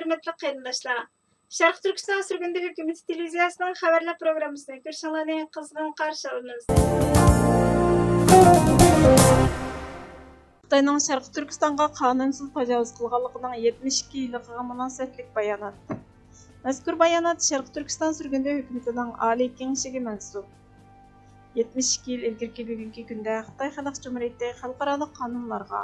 hörmetli qarindoshlar. Sharq Turkiston sürgünde hükümeti televiziyasının haberler programmasını görüşənlərni qızğın qarşı alınız. Xitayning Sharq Turkistonga qonunsiz tajovuz qilganligining 72 yilligiga munosabatlik bayonot. Mazkur bayonot Sharq Turkiston sürgünde hükümetining Oliy Kengashiga mansub. 72 yil ilgirki bugungi kunda Xitoy Xalq Cumhuriyati xalqaro qonunlarga,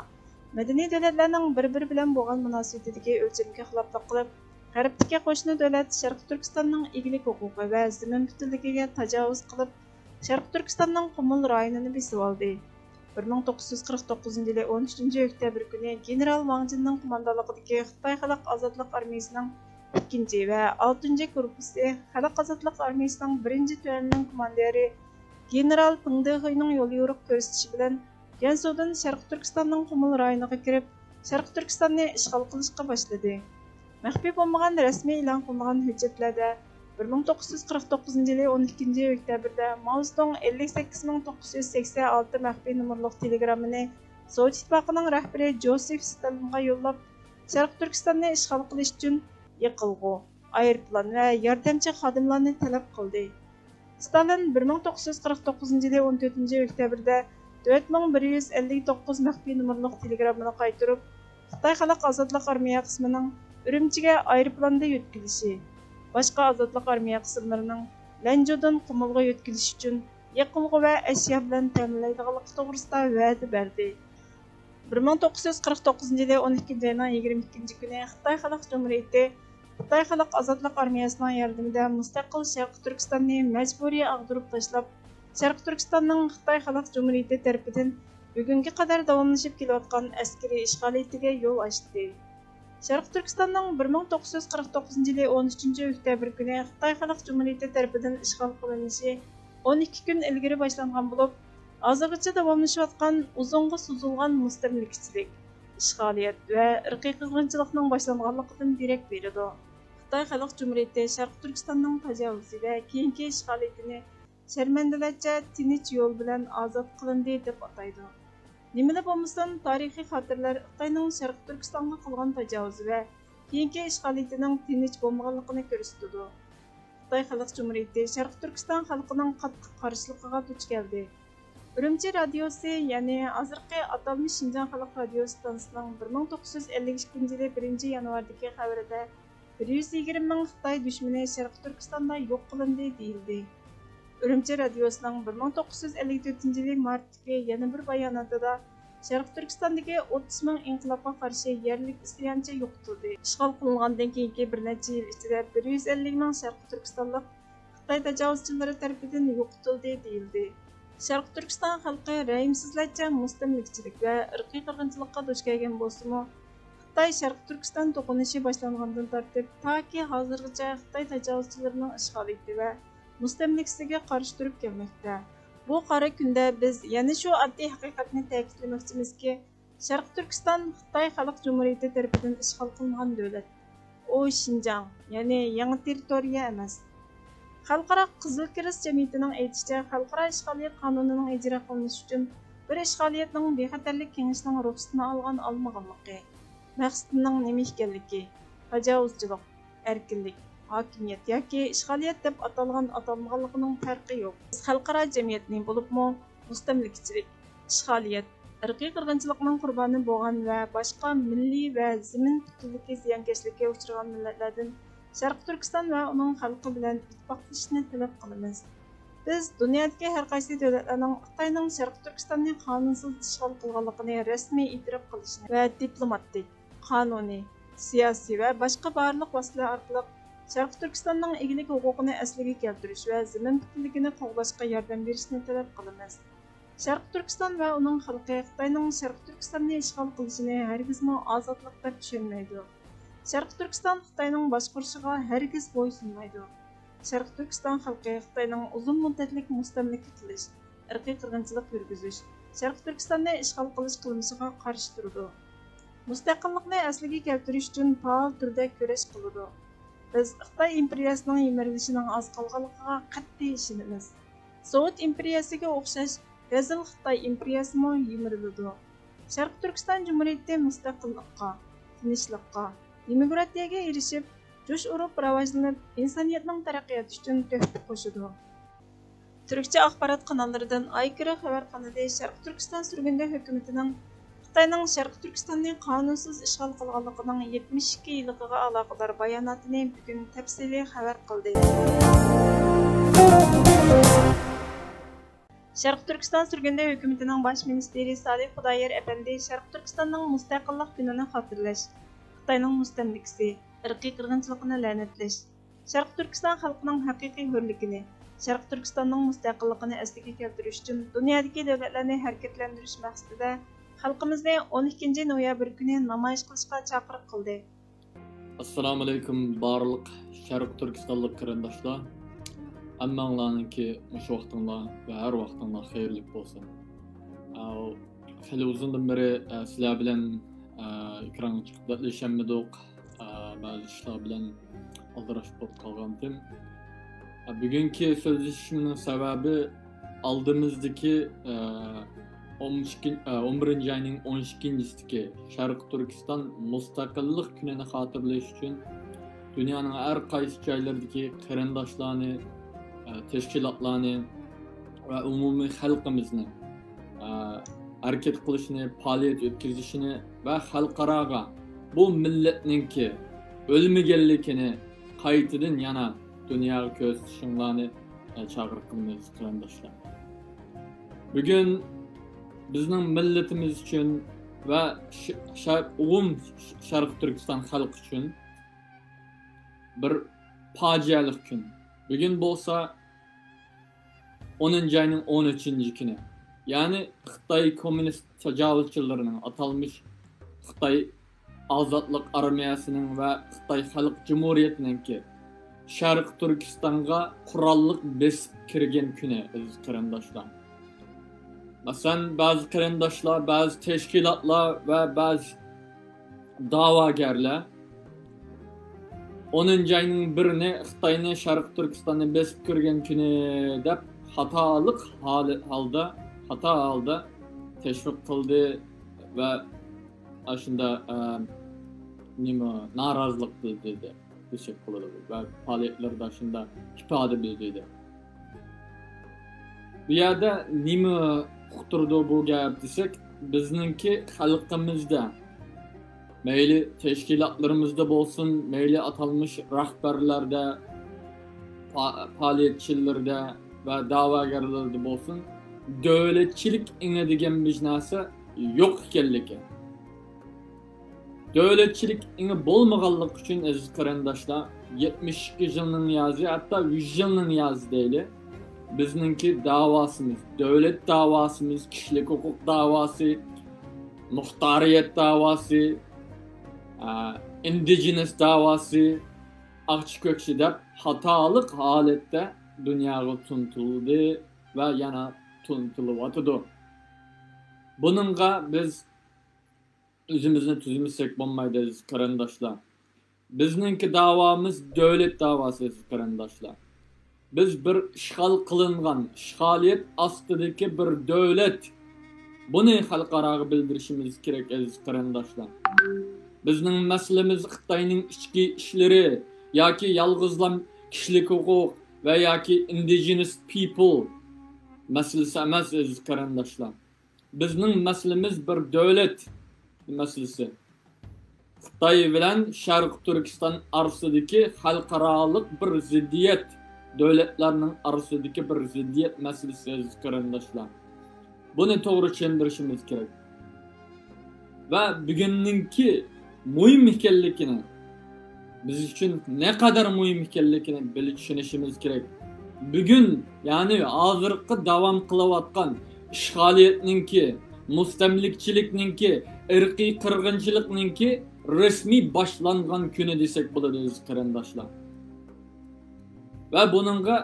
madaniy davlatlarning bir-biri bilan bo'lgan munosabatidagi o'lchamga xiloflik qilib, G'arbdagi qo'shni davlat Sharq Turkistonning egalik huquqi va zamin butunligiga tajovuz qilib, Sharq Turkistonning Qumul rayonini besib oldi. 1949 yili 13 oktyabr kuni general Wang Jinning qo'mondonligidagi Xitoy Xalq ozodlik armiyasining 2 va 6 korpusi Xalq ozodlik armiyasining 1-tuanining komandiri general Peng Dehuining yo'l yo'riq ko'rsatishi bilan Gansudan Sharq Turkistonning Qumul rayoniga kirib, Sharq Turkistonni ishg'ol qilishga boshladi. Maxfiy bo'lmagan rasmiy e'lon qilingan hujjatlarda 1949 yili 12 oktyabrda Mao Zedong 58986 maxfiy nomerliq telegrammani Sovet ittifoqining rahbari Josef Stalinga yo'llab, Sharq Turkistonni ishg'ol qilish uchun yiqilg'u, aeroplan va yordamchi xodimlarni talab qildi. Stalin 1949 yili 14 oktyabrda 4159 maxfiy nomerliq telegrammani qaytarib, Xitoy Xalq ozodlik armiya qismining Ürümchiga aeroplanda yetkilishi, boshqa ozodlik armiya qismlarining Lanjodan Qumulga yetkilishi uchun yiqilg'u va ashyo bilan ta'minlaydiganligi to'g'risida va'da berdi. 1949 yili 12 oyning 22 kuni Xitoy Xalq Cumhuriyati Xitoy Xalq ozodlik armiyasining yordamida mustaqil Sharq Turkistonni majburiy ag'dirib tashlab, Sharq Turkistonning Xitoy Xalq Cumhuriyati tarafidan bugunga qadar davomlashib kelayotgan askariy ishg'oliyatiga yo'l ochdi. Sharq Turkistonning 1949 yili 13 oktyabr kuni Xitoy Xalq Cumhuriyati tarafidan ishg'ol qilinishi 12 kun ilgari boshlangan bo'lib, hozirgacha davomlashayotgan uzunga suzilgan mustamlikachilik, ishg'oliyat va irqiy qirg'inchilikning boshlanganligidan derak beradi. Xitoy Xalq Cumhuriyati Sharq Turkistonning tajovuzi va keyingi ishg'oliyatini sharmandalarcha tinch yo'l bilan ozod qilindi deb ataydi. Nimada bo'lmasin, tarixiy xotiralar Xitoyning Sharq Turkistonga qilgan tajovuzi va keyingi ishg'oliyatining tinch bo'lmaganligini ko'rsatadi. Xitoy Xalq Cumhuriyati Sharq Turkiston xalqining qattiq qarshiligiga duch keldi. Urumchi radiosi, ya'ni hozirgi atalmish Şinjan Xalq radio stansiyasining 1952 yili 1 yanvardagi xabarida 120 ming Xitoy dushmani Sharq Turkistonda yo'q qilindi deyildi. Urumchi radiosining 1954 yili martdagi yana bir bayonotida Sharq Turkistondagi 30 ming inqilobga qarshi yerlik isyonchi yo'qotildi. Ishg'ol qilingandan keyingi bir necha yil ichida 150 ming Sharq Turkistonlik Xitoy tajovuzchilari tomonidan yo'qotildi deyildi. Sharq Turkiston xalqi rahimsizlarcha mustamlikachilik va irqiy qirg'inchilikqa duch kelgan bo'lsa-mu, Xitoy Sharq Turkiston to'qinishi boshlangandan tortib toki hozirgacha Xitoy tajovuzchilarining ishg'oliyati va mustamlikasiga qarshi turib kelmoqda. Bu qora kunda biz yana shu oddiy haqiqatni ta'kidlamoqchimizki, Sharq Turkiston Xitoy Xalq Cumhuriyati tomonidan ishg'ol qilingan davlat. U Şinjan, ya'ni yangi territoriya emas. Xalqaro Qizil Kirist jamiyatining aytishicha, xalqaro ishg'oliyat qonunining ijro qilinishi uchun bir ishg'oliyatning bexatarlik kengashining ruxsatini olmaganligi, maqsadining nima ekanligi, tajovuzchilik, erkinlik, hokimiyat yoki ishg'oliyat deb atalgan atalmaganligining farqi yo'q. Biz xalqaro jamiyatning bo'libmi mustamlikachilik, ishg'oliyat, irqiy qirg'inchilikning qurboni bo'lgan va boshqa milliy va zamin butunligi ziyonkashlikka uchragan millatlardan Sharq Turkiston va uning xalqi bilan ittifoqlashishni talab qilamiz. Biz dunyodagi har qaysi davlatlarning Xitoyning Sharq Turkistonni qonunsiz ishg'ol qilganligini rasmiy e'tirof qilishni va diplomatik, qonuniy, siyosiy va boshqa barliq vositalar orqali Sharq Turkistonning egalik huquqini asliga keltirish va zamin butunligini qo'g'dashga yordam berishni talab qilamiz. Sharq Turkiston va uning xalqi Xitoyning Sharq Turkistonni ishg'ol qilishini hargizmi ozodlik deb tushunmaydi. Sharq Turkiston Xitoyning boshqarishiga hargiz bo'ysunmaydi. Sharq Turkiston xalqi Xitoyning uzun muddatlik mustamlika qilish, irqiy qirg'inchilik yurgizish, Sharq Turkistonni ishg'ol qilish qilmishiga qarshi turdi. Mustaqillikni asliga keltirish uchun faol turda kurash qiladi. Biz Xitoy imperiyasining yimirilishining oz qolganligiga qat'iy ishonamiz. Sovet imperiyasiga o'xshash Rezil Xitoy imperiyasimi yimiriladi. Sharq Turkiston Cumhuriyati mustaqillikqa, tinchlikqa, demokratiyaga erishib, jo'sh urib rivojlanib, insoniyatning taraqqiyoti uchun töhfə qo'shadi. Türkçe axborot kanallaridan aykırı xabar qanadi Sharq Turkiston surgunda hukumatining Xitoyning Sharq Turkistonni qonunsiz ishg'ol qilganligining 72 yilligiga aloqador bayonotini bugun tafsiliy xabar qildi. Sharq Turkiston surgunda hukumatining bosh ministri Salih Xudoyer apandi Sharq Turkistonning mustaqillik kunini xotirlash, Xitoyning mustamlikasi, irqiy qirg'inchilikni la'natlash, Sharq Turkiston xalqining haqiqiy hurligini, Sharq Turkistonning mustaqilligini asliga keltirish uchun dunyodagi davlatlarni harakatlantirish maqsadida xalqimizni 12 noyabr kuni namoyish qilishga chaqiriq qildi. Assalomu alaykum barliq Sharq Turkistonlik qarindoshlar. Hammanglarninki mush vaqtinglar va har vaqtinglar xayrli bo'lsin. Xeyli uzundan beri sizlar bilan ekran chiqib gaplashamadik. Ba'zi ishlar bilan aldirashib qolgandim. Bugungi so'zlashishimning sababi oldimizdagi 11 ayning 12-sidagi Sharq Turkiston mustaqillik kunini xotirlash uchun dunyoning har qaysi joylaridagi qarindoshlarni, tashkilotlarni va umumiy xalqimizni harakat qilishini, faoliyat o'tkazishini va xalqaroga bu millatninki o'lmaganligini qaytadan yana dunyoga ko'rsatishinglarni chaqiriq qilamiz qarindoshlar. Bugun bizning millatimiz uchun va Sharq Turkiston xalqi uchun bir fojiali kun. Bugun bo'lsa 10 ayning 13-kuni. Ya'ni Xitoy kommunist tajovuzchilarining atalmış Xitoy Ozodlik armiyasining va Xitoy Xalq Cumhuriyetininki Sharq Turkistonga qurolliq besib kirgan kuni aziz qarindoshlar. Masalan, bazı qarindoshlar, bazı tashkilotlar va bazı da'vogarlar 10 ayning 1-ni Xitoyni Sharq Turkistonni besib kirgan kuni deb xatolik holda tashviq qildi va shunda norozilik bildirdi. Teşekkür ederim. Ve faaliyetlerden şunda ifadə bildirdi. Bu yerda nima uqtirdi bu gap desek, bizninki xalqimizda, meyli teşkilatlarımızda bolsun, meyli atalmış rahbarlarda, faaliyetçilerde ve davagarlarda bolsun, devletçilik inedigen bir narsa yok ekanligi. Devletçilik inge bolmaganlık için aziz qarindoshlar 72 yılının yazı, hatta 100 yılının yazı deyli. Bizninki davasımız, devlet davasımız, kişilik hukuk davası, muhtariyet davası, indigenous davası, Akçıkökçü deb hatalık halette dünyaya tuntuldu ve yana tuntuluvatıdı. Bununla biz özümüzü tüzümsek bo'lmaydi aziz qarindoshlar. Bizninki davamız devlet davası aziz qarindoshlar. Biz bir işgal qilingan, işgaliyet ostidagi bir devlet. Buni xalqaraga bildirishimiz kerak aziz qarindoshlar. Bizning masalamiz Xitoyning ichki ishlari yoki yolg'izlam kishilik huquq va yoki indigenous people masalasi emas aziz qarindoshlar. Bizning masalamiz bir devlet meselesi. Xitoy bilan Sharq Turkiston orasidagi xalqaroliq bir ziddiyat, davlatlarning orasidagi bir ziddiyat meselesi aziz qarindoshlar. Buni to'g'ri tushuntirishimiz kerak. Va bugunninki muhim ekanligini, biz uchun ne kadar muhim ekanligini bilib tushunishimiz kerak. Bugun, ya'ni hozirgi davom qilayotgan ishg'oliyatninki, mustamlikchilikninki, irqiy qirg'inchilikninki resmi boshlangan kuni desek bo'ladi aziz qarindoshlar. Va buningga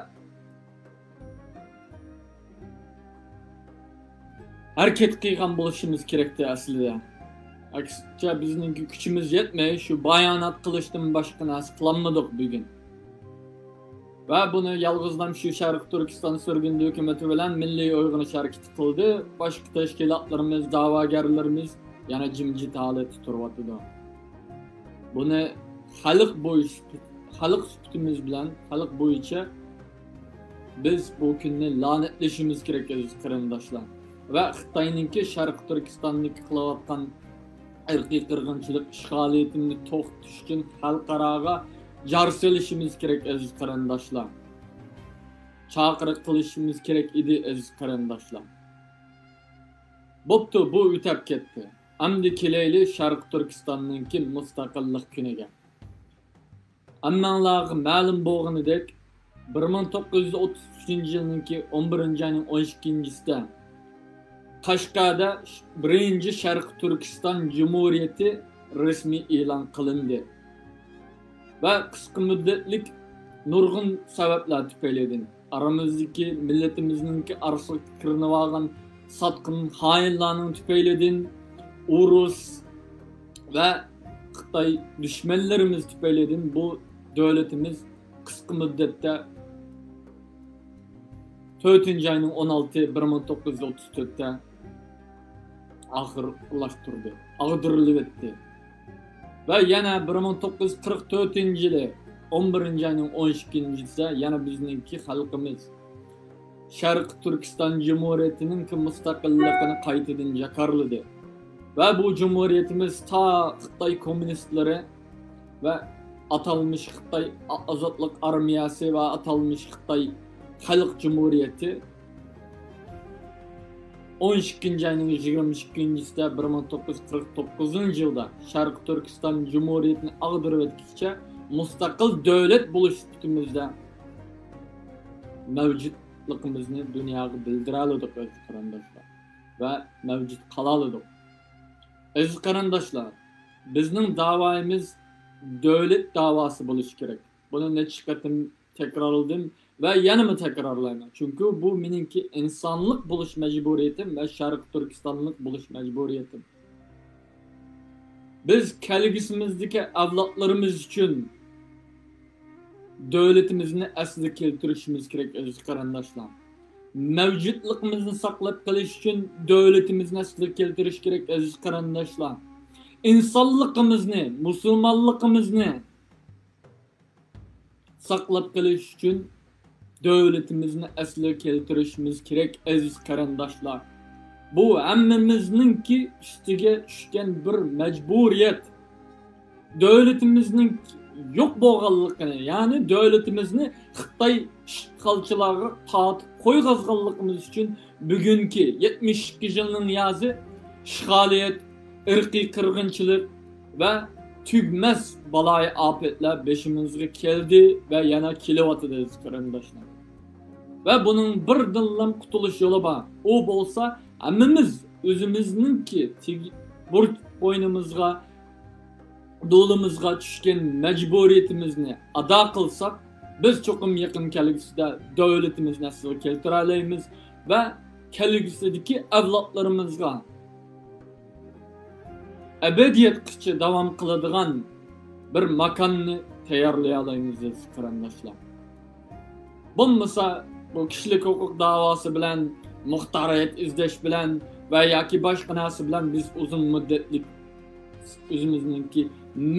harakat qilgan bo'lishimiz kerakdi aslida. Aksincha bizningki kuchimiz yetmay, shu bayonot qilishdan boshqa narsa qilolmadik bugun. Va buni yolg'izlam shu Sharq Turkiston surgunda hukumati bilan milliy uyg'onish harakati qildi. Boshqa tashkilotlarimiz, da'vogarlarimiz yana jimjit holatda turyapti. Buni xalq sütümüz bilan, xalq bo'yicha biz bu kunni la'natlashimiz kerak aziz qarindoshlar. Va Xitoyninki Sharq Turkistonniki qilayotgan irqiy qirg'inchilik ishg'oliyatini to'xtatish uchun xalqaroga jar solishimiz kerak aziz qarindoshlar. Chaqiriq qilishimiz kerak edi aziz qarindoshlar. Bo'pti, bu o'tib ketdi. Endi kelayli Sharq Turkistonninki mustaqillik kuniga. Ammanlarga ma'lum bo'lganidek 1933-yilninki 11-ayning 12-sida Qashqarda birinchi Sharq Turkiston Cumhuriyeti resmi e'lon qilindi. Va qisqa muddatlik nurg'un sabablar tufaylidan aramizdagi millatimizningki arsiq kirinib olgan satqin xoinlarning tufaylidan Urus va Xitoy düşmanlarimiz tufaylidan bu devletimiz qisqa muddatda 4-ayning 16-1934-da oxirlashtirdi, ag'dirilib etdi. Va yana 1944-yili 11-ayning 12-sida yana bizningki xalqimiz Sharq Turkiston Cumhuriyetining mustaqilligini qaytadan jakarladi. Va bu cumhuriyetimiz ta Xitoy kommunistlari va atalmış Xitoy Azadlık Armiyası ve atalmış Xitoy Xalq Cumhuriyeti 12-ayning 22-sida 1949-yilda Sharq Turkiston Cumhuriyetini ag'dirib etkicha mustaqil davlat bo'lish suhbatimizda mavjudligimizni dunyoga bildira oldik aziz qarindoshlar va mavjud qola oldik. Aziz qarindoshlar, bizning da'voimiz devlet davası bo'lishi kerak. Buni necha qatim takrorladim ve yanımı takrorlayman. Çünkü bu meningki insonlik bo'lish majburiyatim ve Sharq Turkistonlik bo'lish majburiyatim. Biz kelgusimizdagi avlodlarimiz uchun devletimizni asliga keltirishimiz kerak aziz qarindoshlar. Mavjudligimizni saqlab qolish uchun devletimizni asliga keltirish kerak aziz qarindoshlar. İnsanlığımızı, musulmonligimizni saqlab qolish uchun devletimizni asliga keltirishimiz kerak aziz qarindoshlar. Bu hammamizninki ustiga tushgan bir majburiyat. Devletimizning yo'q bo'lganligini, ya'ni devletimizni Xitoy ishg'olchilariga tatib qo'yg'azganligimiz uchun bugungi 72 yilning yozi ishg'oliyat, irqiy qirg'inchilik va tugmas baloyi ofatlar beshimizga keldi va yana kelyapti aziz qarindoshlar. Va buning birdan qutulish yo'li bor. U bo'lsa, hammamiz o'zimizninki burch bo'ynimizga, do'limizga tushgan majburiyatimizni ado qilsak, biz cho'qim yaqin kelgusida davlatimizni asliga keltira olamiz va kelgusidagi avlodlarimizga ebediyatgacha davom qiladigan bir makonni tayyorlay olamiz aziz qarindoshlar. Bo'lmasa bu kishilik huquq da'vosi bilan, muxtoriyat izlash bilan va yoki boshqa narsa bilan biz uzun muddatli o'zimizningki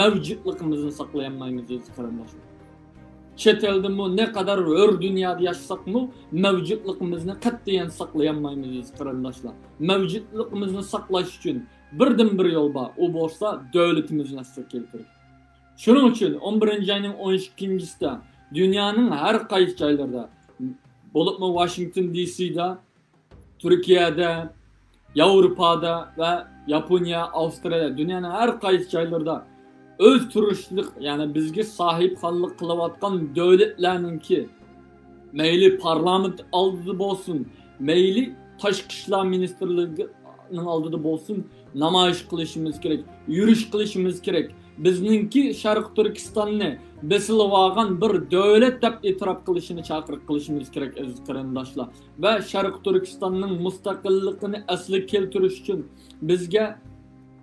mavjudligimizni saqlay olmaymiz aziz qarindoshlar. Chet eldimi ne kadar ör dünyada yaşasakmı mevcutluğumuzni qat'iyan saqlay olmaymiz aziz qarindoshlar. Mevcutluğumuzni saqlash uchun birdan bir yo'l bor. U bo'lsa davlatimizni asliga keltirish. Shuning uchun 11-ayning 12-sida dunyoning har qaysi joylarida, bo'libmi Washington DC'da, Turkiyada, Yevropada ve Yaponiya, Avstraliya, dunyoning har qaysi joylarida öz turishlik, yani bizga sahibxonlik qilayotgan davlatlarninki mayli parlament oldida bo'lsin, mayli tashqi ishlar ministrligining oldida bo'lsin, namoyish qilishimiz kerak, yurish qilishimiz kerak. Bizningki Sharq Turkistonni besilib olgan bir davlat deb e'tirof qilishini chaqiriq qilishimiz kerak aziz qarindoshlar. Va Sharq Turkistonning mustaqilligini asliga keltirish uchun bizga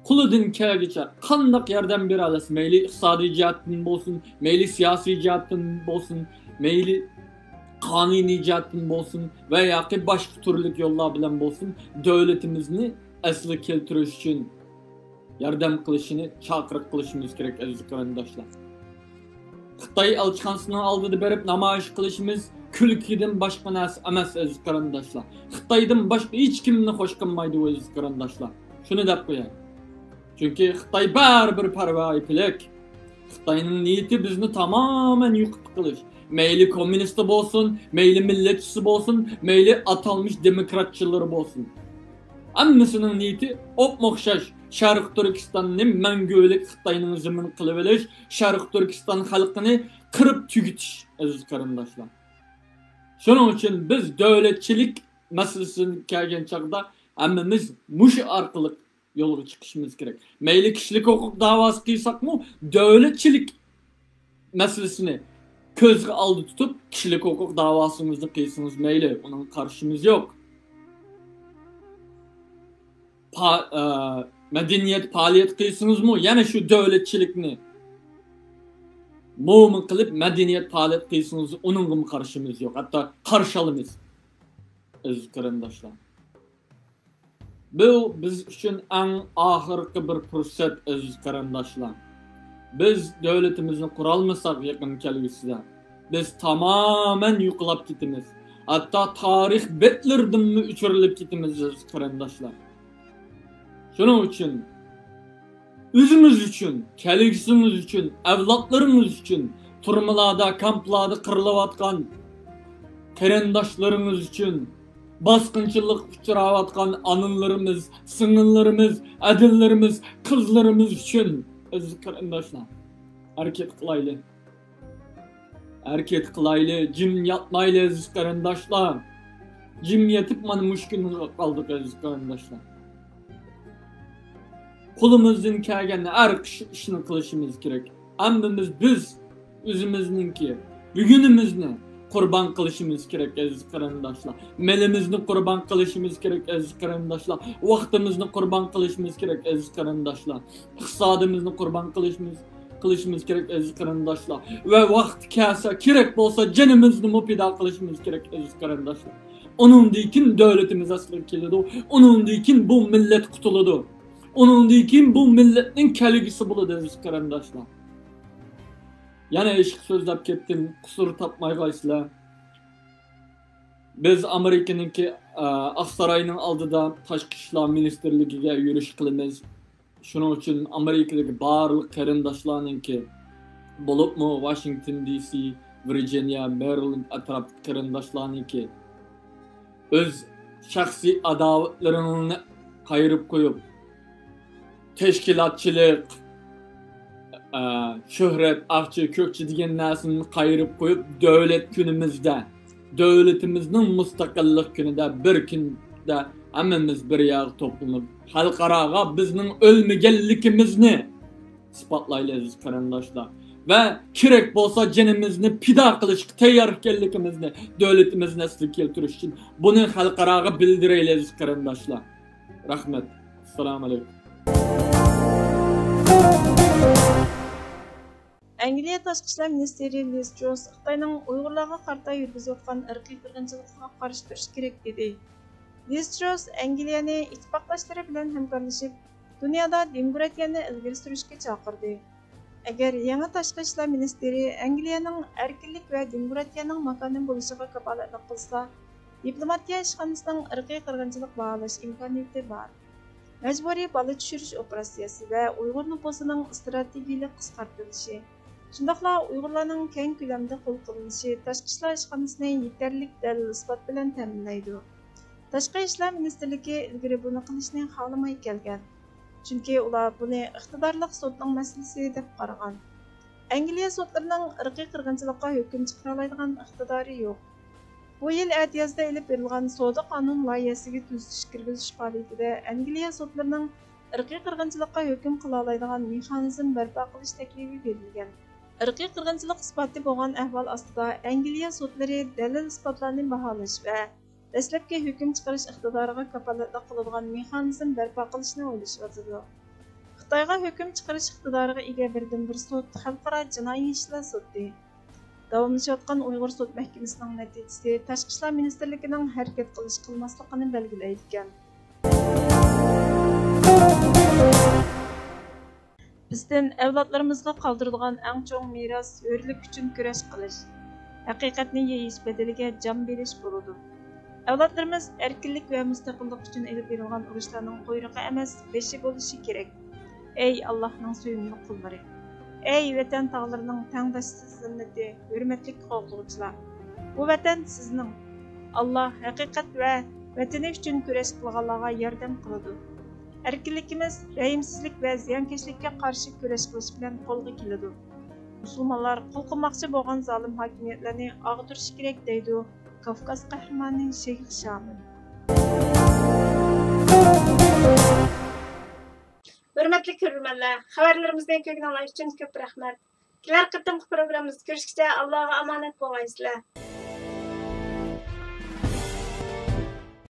qo'lidan kelgancha qanday yordam bera olasiz? Mayli iqtisodiy jihatdan bo'lsin, mayli siyosiy jihatdan bo'lsin, mayli qonuniy jihatdan bo'lsin va yoki boshqa turli yo'llar bilan bo'lsin, davlatimizni asliga keltirish uchun yordam qilishini chaqiriq qilishimiz kerak aziz qarindoshlar. Xitoy elchixonasining oldida berib namoyish qilishimiz kulkidan boshqa narsa emas aziz qarindoshlar. Xitoydan boshqa hech kimni xush qilmaydi aziz qarindoshlar. Shuni deb qo'yay. Chunki Xitoy baribir parvoyi pilak. Xitoyning niyati bizni tamoman yo'qotib qilish. Meyli komünist bo'lsin, meyli millatchisi bo'lsin, meyli atalmış demokratçıları bo'lsin. Hammasining niyati o'xshash. Sharq Turkistonni mangulik Xitoyning zimini qilib olish, Sharq Turkiston xalqini qirib tugutish aziz qarindoshlar. Shuning uchun biz davlatchilik masalasini kelgan chaqda hammamiz mush orqali yo'lga chiqishimiz kerak. Meyli kishilik huquq da'vosi qilsakmi, davlatchilik masalasini ko'zga oldi tutib, kishilik huquq da'vosimizni qilsangiz mayli, uning qarshimiz yo'q. Medeniyet faaliyet qilsangizmi, yana shu davlatchilikni mo'min qilib medeniyet faaliyet qilsangiz, uningga qarshimiz yo'q. Hatto qarshi olamiz. Aziz qarindoshlar. Bu biz uchun eng oxirgi bir fursat aziz qarindoshlar. Biz davlatimizni qura olmasak yaqin kelgusida biz tamamen yo'qolib ketamiz. Hatta tarix betlaridan uchirilib ketamiz aziz qarindoshlar. Shuning uchun o'zimiz uchun, kelgusimiz uchun, avlodlarimiz uchun, turmalarda, kamplarda qirilayotgan qarindoshlarimiz uchun, bosqinchilik uchrayotgan onalarimiz, singillarimiz, adillarimiz, qizlarimiz uchun aziz qarindoshlar harakat qilayli. Harakat qilayli, jim yatmayli aziz qarindoshlar. Jim yetib mana mushkunga qoldik aziz qarindoshlar. Qo'limizdan kelgan har ishni qilishimiz kerak. Hammamiz biz o'zimizningki bugunimizni qurban qilishimiz kerak aziz qarindoshlar. Melimizni qurban qilishimiz kerak aziz qarindoshlar. Vaqtimizni qurban qilishimiz kerak aziz qarindoshlar. Iqtisodimizni qurban qilishimiz kerak aziz qarindoshlar. Va vaqt kelsa, kerak bo'lsa jonimizni mupido qilishimiz kerak aziz qarindoshlar. Uningdan keyin davlatimiz asliga keladi. Uningdan keyin bu millat qutuladi. Uningdan keyin bu millatning kelgusi bo'ladi aziz qarindoshlar. Yana ishq so'zlab ketdim, qusur topmaysizlar. Biz Amerikaningki Aqsaroyning oldida tashqi ishlar ministerligiga yurish qilamiz. Shuning uchun Amerikadagi barliq qarindoshlarningki bo'libmi Washington DC, Virginia, Maryland atrof qarindoshlarningki o'z shaxsiy adovatlarini qayirib qo'yib tashkilotchilik, şöhret, akçı, kökçü degan narsani qayirib qo'yib, davlat kunimizda, davlatimizning mustaqillik kunida bir kunda hammamiz bir yoq to'planib, xalqaroga bizning o'lmaganligimizni isbotlaylik aziz qarindoshlar. Va kerak bo'lsa jonimizni fido qilishga tayyor ekanligimizni davlatimizni asliga keltirish uchun buni xalqaroga bildiraylik aziz qarindoshlar. Rahmat. Assalomu alaykum. Angliya Tashqi ishlar ministri Liz Truss Xitoyning Uyg'urlarga qarata yurgizayotgan irqiy qirg'inchilikqa qarshi turish kerak dedi. Liz Truss Angliyani ittifoqdoshlari bilan hamkorlashib, dunyoda demokratiyani ilgari surishga chaqirdi. Agar yangi tashqi ishlar ministri Angliyaning erkinlik va demokratiyaning makoni bo'lishiga kafolatlik qilsa, diplomatiya ishxonasining irqiy qirg'inchilik baholash imkoniyati bor. Majburiy bola tushirish operatsiyasi va Uyg'ur nufusining strategik qisqartirilishi, shundaqla Uyg'urlarning keng ko'lamda qo'l qilinishi tashqi ishlar ishxonasini yetarli dalil isbot bilan ta'minlaydi. Tashqi ishlar ministrligi ilgari buni qilishni xohlamay kelgan. Chunki ular buni iqtidorli sudning masalasi deb qaragan. Angliya sudlarining irqiy qirg'inchilikqa hukm chiqara oladigan iqtidori yo'q. Bu yil atiyazda ilib berilgan sodi qonun loyihasiga tuzatish kirgizish faoliyatida Angliya sudlarining irqiy qirg'inchilikqa hukm qila oladigan mexanizm barpo qilish taklifi berilgan. Irqiy qirg'inchilik isboti bo'lgan ahvol ostida Angliya sudlari dalil isbotlarni baholash va dastlabki hukm chiqarish iqtidoriga kafolatlik qiladigan mexanizm barpo qilishni o'ylashyapti. Xitoyga hukm chiqarish iqtidoriga ega bir sud xalqaro jinoiy ishlar sudi. Davomlashayotgan Uyg'ur sud mahkamasining natijasi Tashqi ishlar ministrligining harakat qilish qilmasligini belgilaydi ekan. Bizden evlatlarımızga qaldırılgan eng çoğ miras hürlük üçün küreş qilish, haqiqatni yeyish bedeliga can berish boludu. Evlatlarımız erkinlik ve müstakillik üçün elip verilgan urushlarning quyruğu emas, beşi bolishi kerak. Ey Allah'ның söyümlü kulları! Ey vatan tağlarının tangdaşsız zinneti, hürmetlik qoğluğucular! Bu vatan sizning. Allah haqiqat ve vatani üçün küreş qilganlarga yordam qiladi. Erkinlikimiz, rəhimsizlik və ziyankeşlikке qarşı küreş qilish bilan qo'lga keladi. Musulmonlar qul qilmoqchi bo'lgan zolim hokimiyatlarni og'dirish kerak deydi Kavkaz qahramoni Sheyx Shamil. Hürmetli ko'rurmanlar, xabarlarimizni ko'rganlar uchun ko'p rahmat. Kelar qitimqi programmamizda ko'rishguncha Allohga omonat bo'linglar.